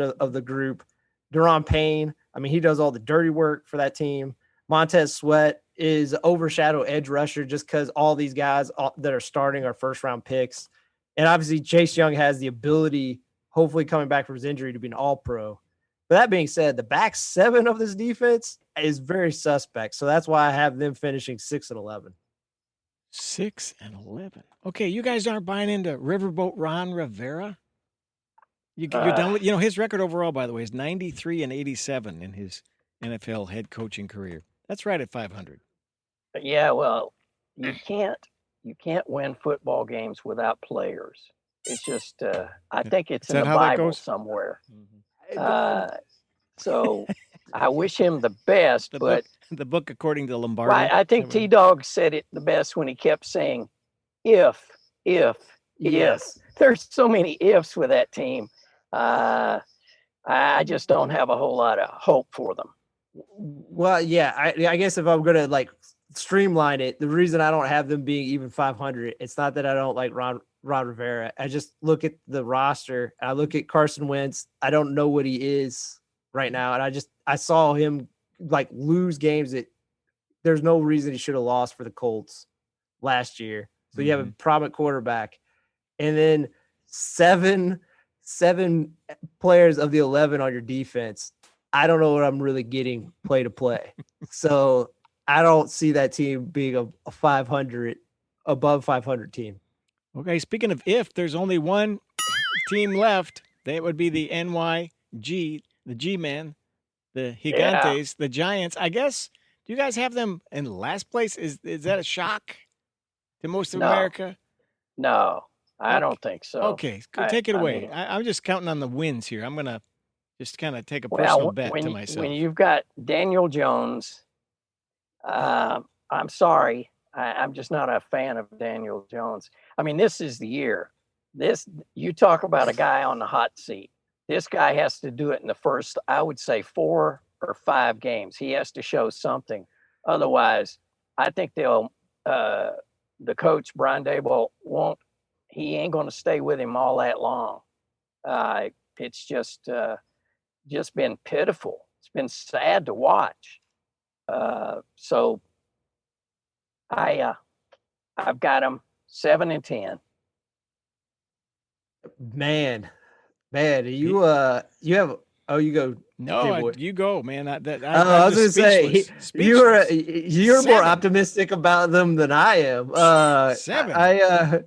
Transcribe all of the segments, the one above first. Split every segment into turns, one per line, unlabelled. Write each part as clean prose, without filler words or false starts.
of the group. Deron Payne, I mean, he does all the dirty work for that team. Montez Sweat is overshadow edge rusher just because all these guys that are starting are first-round picks. And obviously, Chase Young has the ability, hopefully coming back from his injury, to be an all-pro. But that being said, the back seven of this defense is very suspect. So that's why I have them finishing 6-11.
6-11. Okay, you guys aren't buying into Riverboat Ron Rivera? You're done with, his record overall, by the way, is 93-87 in his NFL head coaching career. That's right at 500.
Yeah, well, you can't win football games without players. It's just, I think it's in the Bible somewhere. Mm-hmm. So I wish him the best,
the book according to Lombardi.
Right, I think T-Dog said it the best when he kept saying, if. Yes. There's so many ifs with that team. I just don't have a whole lot of hope for them.
Well, yeah, I guess if I'm going to streamline it, the reason I don't have them being even 500, it's not that I don't like Ron Rivera. I just look at the roster. I look at Carson Wentz. I don't know what he is right now. And I saw him lose games that there's no reason he should have lost for the Colts last year. So you have a prominent quarterback, and then seven players of the 11 on your defense. I don't know what I'm really getting play to play. So I don't see that team being a 500, above 500 team.
Okay, speaking of if, there's only one team left. That would be the NYG, the G-Men, the Gigantes, the Giants. I guess, do you guys have them in last place? Is that a shock to most of America?
No, I don't think so.
Okay, take it away. I'm just counting on the wins here. I'm going to just kind of take a personal bet to myself.
When you've got Daniel Jones, I'm sorry. I'm just not a fan of Daniel Jones. I mean, this is the year. You talk about a guy on the hot seat. This guy has to do it in the first, I would say, 4 or 5 games. He has to show something. Otherwise, I think the coach, Brian Daboll, he ain't going to stay with him all that long. It's just been pitiful. It's been sad to watch. So I've got them 7-10.
Man, you have. Oh, you go.
No, you go, man. I
was going to say you're more optimistic about them than I am.
7.
I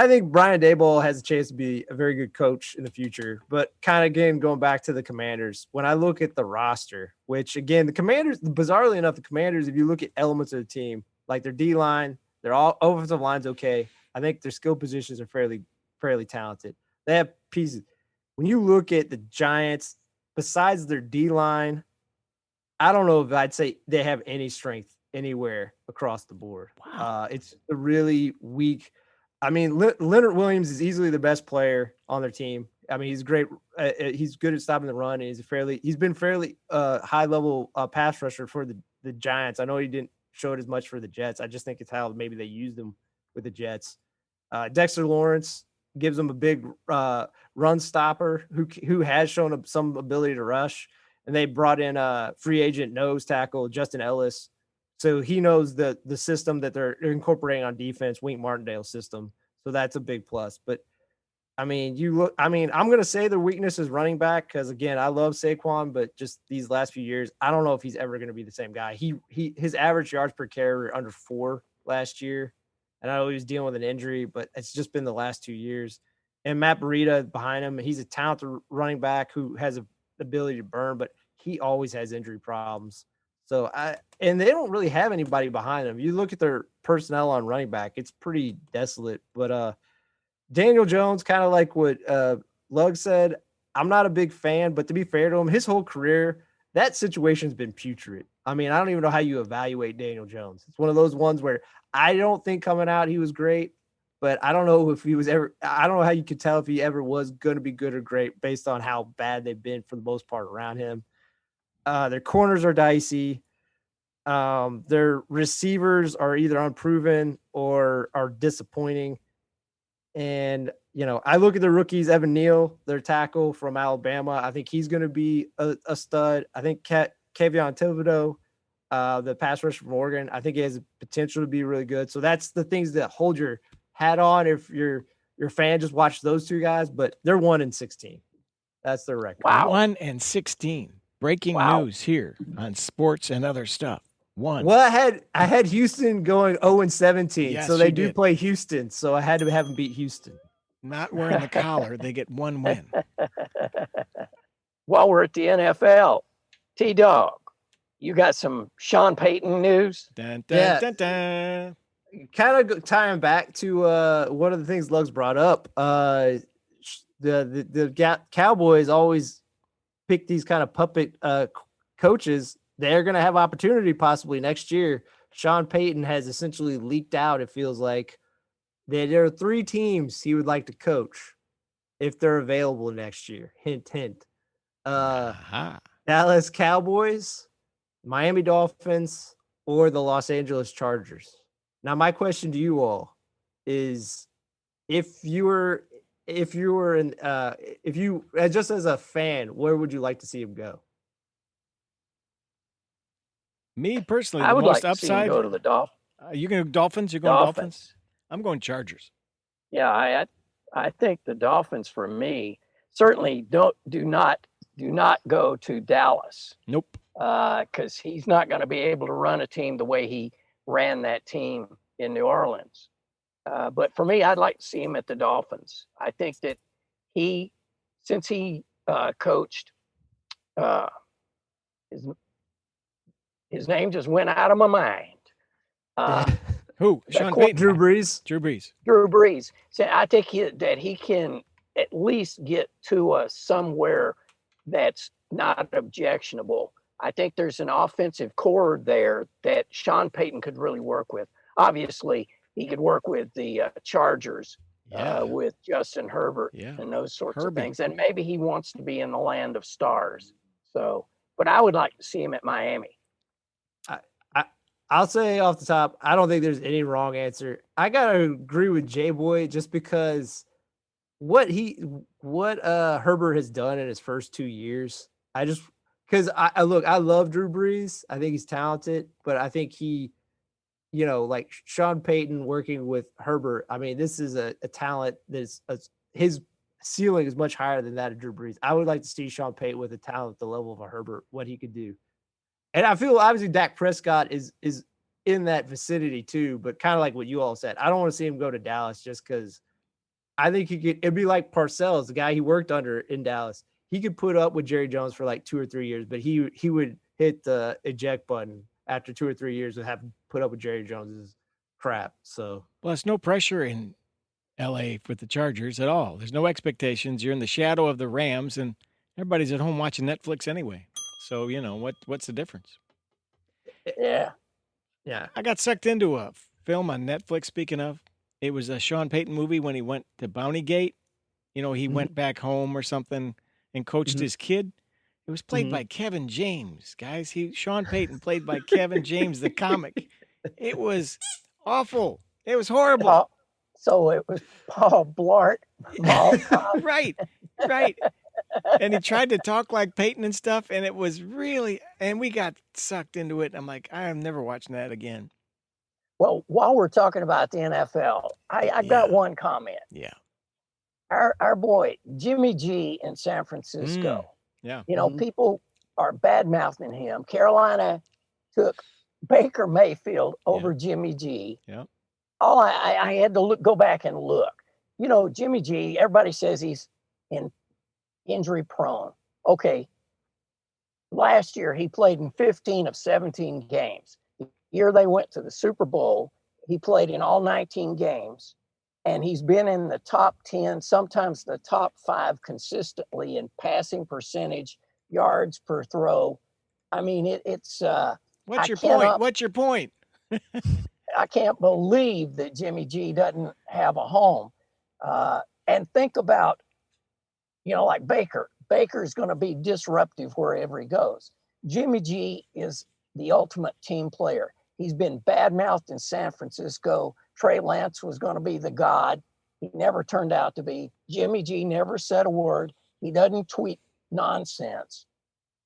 think Brian Daboll has a chance to be a very good coach in the future. But kind of again going back to the Commanders, when I look at the roster, which again the Commanders, bizarrely enough, the Commanders, if you look at elements of the team, like their D line, their all offensive line's okay. I think their skill positions are fairly talented. They have pieces. When you look at the Giants, besides their D-line, I don't know if I'd say they have any strength anywhere across the board. Wow. It's a really weak. I mean, Leonard Williams is easily the best player on their team. I mean, he's great. He's good at stopping the run. And he's been fairly high-level pass rusher for the Giants. I know he didn't show it as much for the Jets. I just think it's how maybe they used him with the Jets. Dexter Lawrence gives them a big run stopper who has shown some ability to rush. And they brought in a free agent nose tackle, Justin Ellis. So he knows the system that they're incorporating on defense, Wink Martindale's system. So that's a big plus. But I'm going to say their weakness is running back because, again, I love Saquon, but just these last few years, I don't know if he's ever going to be the same guy. His average yards per carry were under 4 last year. And I know he was dealing with an injury, but it's just been the last 2 years. And Matt Breida behind him, he's a talented running back who has the ability to burn, but he always has injury problems. So and they don't really have anybody behind them. You look at their personnel on running back, it's pretty desolate. But Daniel Jones, kind of like what Lug said, I'm not a big fan, but to be fair to him, his whole career, that situation's been putrid. I mean, I don't even know how you evaluate Daniel Jones. It's one of those ones where I don't think coming out he was great, but I don't know if he was ever – I don't know how you could tell if he ever was going to be good or great based on how bad they've been for the most part around him. Their corners are dicey. Their receivers are either unproven or are disappointing. And, I look at the rookies, Evan Neal, their tackle from Alabama. I think he's going to be a stud. I think Kayvon Thibodeau, the pass rusher from Oregon, I think he has the potential to be really good. So that's the things that hold your hat on if your fan just watch those two guys, but they're 1-16. That's their record.
Wow.
1-16. Breaking news here on Sports and Other Stuff. Well,
I had Houston going 0-17.
Yes,
so they
you
do
did.
play Houston. So I had to have them beat Houston.
Not wearing the collar, they get one win.
While we're at the NFL, T-Dog, you got some Sean Payton news?
Dun, dun, dun, dun.
Kind of tying back to one of the things Lugs brought up. The Cowboys always pick these kind of puppet coaches. They're going to have opportunity possibly next year. Sean Payton has essentially leaked out, it feels like, that there are 3 teams he would like to coach if they're available next year. Hint, hint. Dallas Cowboys, Miami Dolphins, or the Los Angeles Chargers. Now, my question to you all is, if you just as a fan, where would you like to see him go?
Me personally,
I
the
would
most
like to see him
upside.
go to the Dolphins.
You're going to Dolphins? You're going Dolphins? I'm going Chargers.
Yeah, I think the Dolphins for me certainly do not go to Dallas.
Nope.
Because he's not going to be able to run a team the way he ran that team in New Orleans. But for me, I'd like to see him at the Dolphins. I think that since he coached, his name just went out of my mind.
Who? Sean Payton?
Drew Brees.
Drew Brees.
Drew Brees. So I think that he can at least get to somewhere that's not objectionable. I think there's an offensive core there that Sean Payton could really work with. Obviously, he could work with the Chargers, with Justin Herbert and those sorts of things. And maybe he wants to be in the land of stars. So, but I would like to see him at Miami.
I'll say off the top, I don't think there's any wrong answer. I gotta agree with J-Boy just because what Herbert has done in his first 2 years. Because I love Drew Brees. I think he's talented, but I think he, like Sean Payton working with Herbert. I mean, this is a talent that's his ceiling is much higher than that of Drew Brees. I would like to see Sean Payton with a talent at the level of a Herbert, what he could do. And I feel obviously Dak Prescott is in that vicinity too, but kind of like what you all said, I don't want to see him go to Dallas just because I think it'd be like Parcells, the guy he worked under in Dallas. He could put up with Jerry Jones for like 2 or 3 years, but he would hit the eject button after 2 or 3 years and have put up with Jerry Jones's crap. So
plus no pressure in LA with the Chargers at all. There's no expectations. You're in the shadow of the Rams and everybody's at home watching Netflix anyway. So, what's the difference?
Yeah.
I got sucked into a film on Netflix, speaking of. It was a Sean Payton movie when he went to Bounty Gate. He went back home or something and coached his kid. It was played by Kevin James, guys. Sean Payton played by Kevin James, the comic. It was awful. It was horrible.
So it was Paul Blart.
Right. And he tried to talk like Peyton and stuff, and it was really, and we got sucked into it. I'm like, I am never watching that again.
Well, while we're talking about the NFL, I got one comment.
Yeah.
Our boy, Jimmy G in San Francisco.
Yeah.
People are bad-mouthing him. Carolina took Baker Mayfield over Jimmy G.
Yeah.
I had to go back and look. Jimmy G, everybody says he's injury prone. Okay. Last year, he played in 15 of 17 games. The year they went to the Super Bowl, he played in all 19 games. And he's been in the top 10, sometimes the top 5 consistently in passing percentage, yards per throw. I mean, it's.
What's your point? What's your point?
I can't believe that Jimmy G doesn't have a home. And think about, like Baker. Baker's going to be disruptive wherever he goes. Jimmy G is the ultimate team player. He's been bad-mouthed in San Francisco. Trey Lance was going to be the god. He never turned out to be. Jimmy G never said a word. He doesn't tweet nonsense.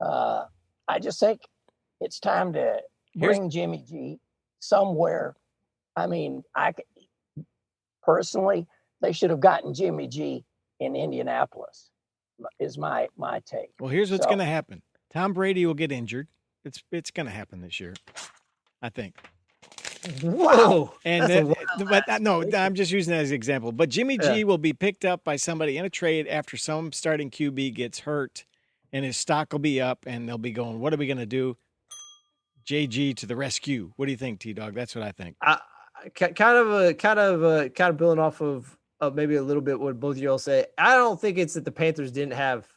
I just think it's time to bring Jimmy G somewhere. I mean, personally, they should have gotten Jimmy G in Indianapolis, is my take.
Well, here's what's going to happen. Tom Brady will get injured. It's going to happen this year, I think.
Whoa!
I'm just using that as an example. But Jimmy G will be picked up by somebody in a trade after some starting QB gets hurt, and his stock will be up, and they'll be going, what are we going to do? JG to the rescue. What do you think, T-Dog? That's what I think.
Kind of building off of maybe a little bit what both of you all say. I don't think it's that the Panthers didn't have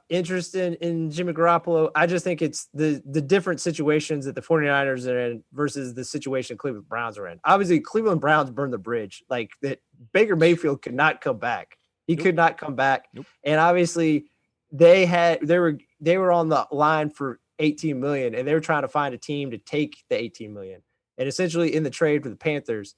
interest in Jimmy Garoppolo. I just think it's the different situations that the 49ers are in versus the situation Cleveland Browns are in. Obviously, Cleveland Browns burned the bridge. Like that, Baker Mayfield could not come back. He could not come back.
Nope.
And obviously, they were on the line for $18 million, and they were trying to find a team to take the $18 million. And essentially, in the trade for the Panthers,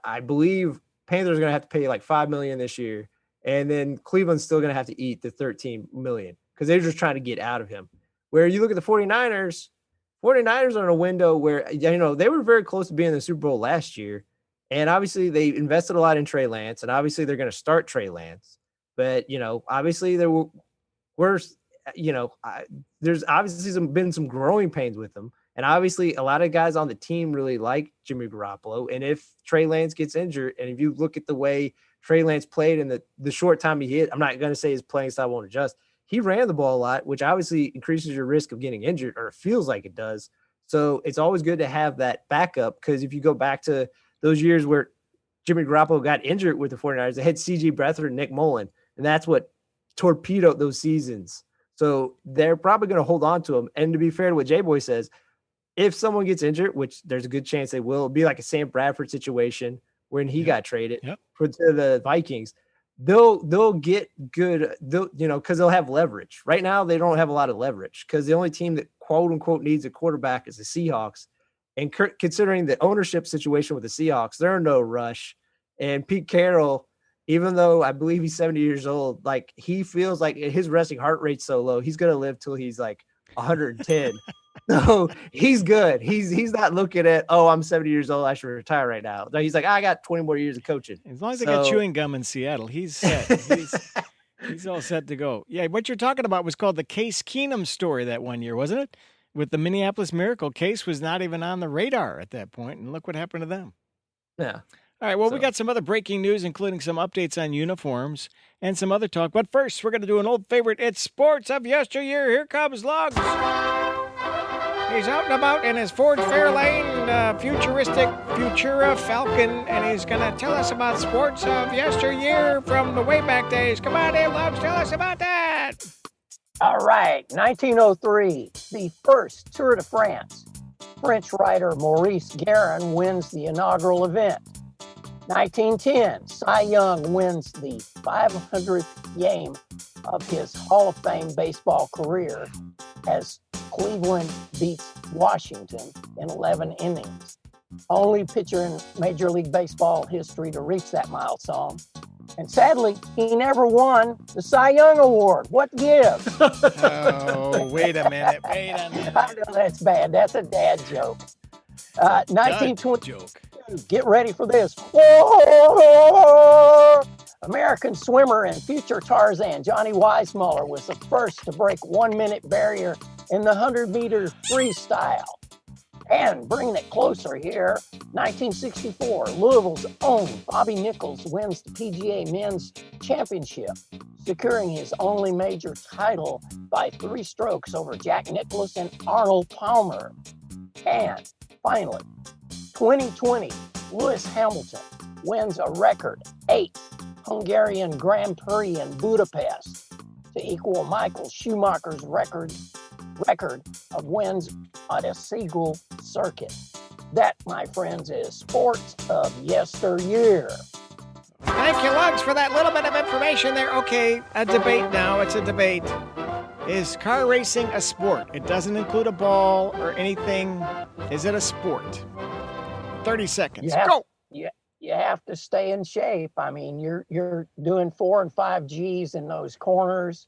I believe Panthers are going to have to pay like $5 million this year. And then Cleveland's still going to have to eat the $13 million because they're just trying to get out of him. Where you look at the 49ers are in a window where, they were very close to being in the Super Bowl last year. And obviously they invested a lot in Trey Lance, and obviously they're going to start Trey Lance. But, obviously there's obviously been some growing pains with them. And obviously a lot of guys on the team really like Jimmy Garoppolo. And if Trey Lance gets injured, and if you look at the way Trey Lance played in the short time he hit, I'm not going to say his playing style won't adjust. He ran the ball a lot, which obviously increases your risk of getting injured, or it feels like it does. So it's always good to have that backup, because if you go back to those years where Jimmy Garoppolo got injured with the 49ers, they had C.J. Beathard and Nick Mullen, and that's what torpedoed those seasons. So they're probably going to hold on to him. And to be fair to what J-Boy says, if someone gets injured, which there's a good chance they will, it'll be like a Sam Bradford situation when he got traded to the Vikings. They'll get good, because they'll have leverage. Right now, they don't have a lot of leverage because the only team that quote unquote needs a quarterback is the Seahawks. And considering the ownership situation with the Seahawks, they're in no rush. And Pete Carroll, even though I believe he's 70 years old, like he feels like his resting heart rate's so low, he's going to live till he's like 110. So he's good. He's not looking at, I'm 70 years old, I should retire right now. No, he's like, I got 20 more years of coaching.
As long as they got chewing gum in Seattle, he's set. He's all set to go. Yeah, what you're talking about was called the Case Keenum story that one year, wasn't it? With the Minneapolis Miracle. Case was not even on the radar at that point, and look what happened to them.
Yeah.
All right, well, we got some other breaking news, including some updates on uniforms and some other talk. But first, we're going to do an old favorite. It's Sports of Yesteryear. Here comes Lugs. He's out and about in his Ford Fairlane futuristic Futura Falcon, and he's going to tell us about sports of yesteryear from the way back days. Come on in, Lugs, tell us about that.
All right, 1903, the first Tour de France. French rider Maurice Guerin wins the inaugural event. 1910, Cy Young wins the 500th game of his Hall of Fame baseball career as Cleveland beats Washington in 11 innings. Only pitcher in Major League Baseball history to reach that milestone. And sadly, he never won the Cy Young Award. What gives?
Oh, wait a minute.
I know that's bad. That's a dad joke. 1920. Get ready for this. American swimmer and future Tarzan Johnny Weissmuller was the first to break 1 minute barrier in the 100-meter freestyle. And bringing it closer here, 1964, Louisville's own Bobby Nichols wins the PGA Men's Championship, securing his only major title by 3 strokes over Jack Nicklaus and Arnold Palmer. And finally, 2020, Lewis Hamilton wins a record 8th Hungarian Grand Prix in Budapest to equal Michael Schumacher's record of wins on a single circuit. That, my friends, is sports of yesteryear.
Thank you, Lugs, for that little bit of information there. Okay, a debate now. It's a debate. Is car racing a sport? It doesn't include a
ball
or anything. Is it a sport? 30 seconds.
Go. you have to stay in shape. I mean, you're doing 4 and 5 Gs in those corners.